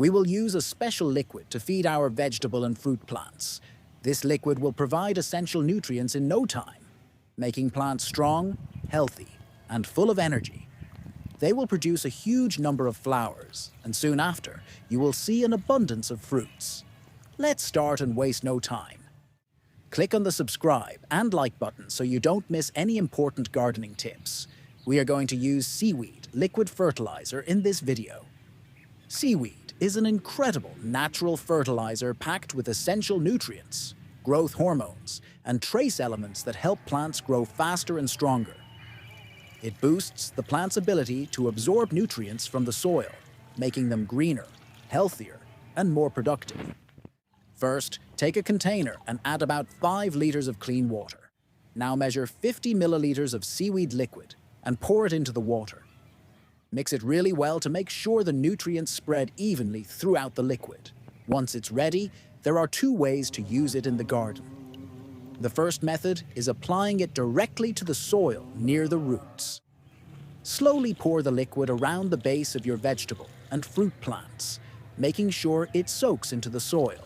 We will use a special liquid to feed our vegetable and fruit plants. This liquid will provide essential nutrients in no time, making plants strong, healthy, and full of energy. They will produce a huge number of flowers, and soon after, you will see an abundance of fruits. Let's start and waste no time. Click on the subscribe and like button so you don't miss any important gardening tips. We are going to use Seaweed liquid fertilizer in this video. Seaweed is an incredible natural fertilizer packed with essential nutrients, growth hormones, and trace elements that help plants grow faster and stronger. It boosts the plant's ability to absorb nutrients from the soil, making them greener, healthier, and more productive. First, take a container and add about 5 liters of clean water. Now measure 50 milliliters of seaweed liquid and pour it into the water. Mix it really well to make sure the nutrients spread evenly throughout the liquid. Once it's ready, there are 2 ways to use it in the garden. The first method is applying it directly to the soil near the roots. Slowly pour the liquid around the base of your vegetable and fruit plants, making sure it soaks into the soil.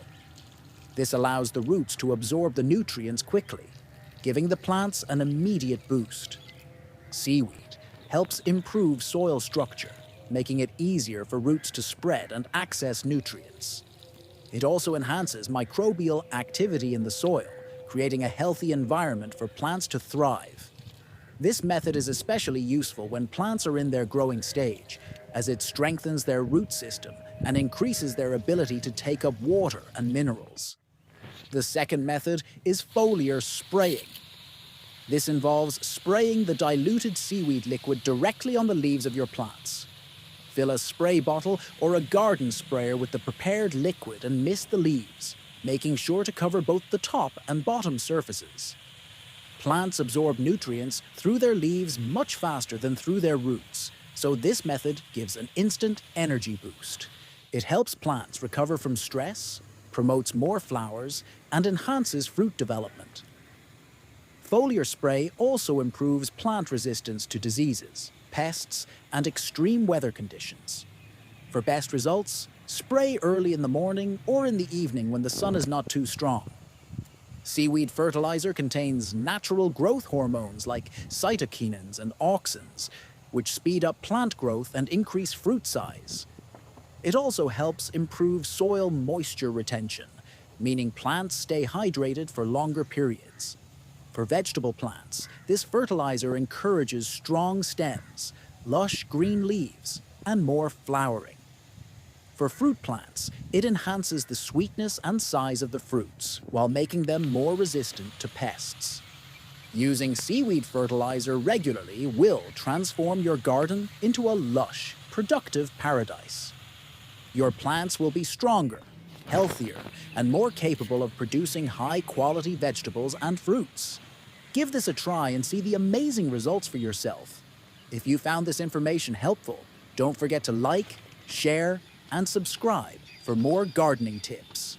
This allows the roots to absorb the nutrients quickly, giving the plants an immediate boost. Seaweed helps improve soil structure, making it easier for roots to spread and access nutrients. It also enhances microbial activity in the soil, creating a healthy environment for plants to thrive. This method is especially useful when plants are in their growing stage, as it strengthens their root system and increases their ability to take up water and minerals. The second method is foliar spraying. This involves spraying the diluted seaweed liquid directly on the leaves of your plants. Fill a spray bottle or a garden sprayer with the prepared liquid and mist the leaves, making sure to cover both the top and bottom surfaces. Plants absorb nutrients through their leaves much faster than through their roots, so this method gives an instant energy boost. It helps plants recover from stress, promotes more flowers, and enhances fruit development. Foliar spray also improves plant resistance to diseases, pests, and extreme weather conditions. For best results, spray early in the morning or in the evening when the sun is not too strong. Seaweed fertilizer contains natural growth hormones like cytokinins and auxins, which speed up plant growth and increase fruit size. It also helps improve soil moisture retention, meaning plants stay hydrated for longer periods. For vegetable plants, this fertilizer encourages strong stems, lush green leaves, and more flowering. For fruit plants, it enhances the sweetness and size of the fruits while making them more resistant to pests. Using seaweed fertilizer regularly will transform your garden into a lush, productive paradise. Your plants will be stronger, healthier, and more capable of producing high-quality vegetables and fruits. Give this a try and see the amazing results for yourself. If you found this information helpful, don't forget to like, share, and subscribe for more gardening tips.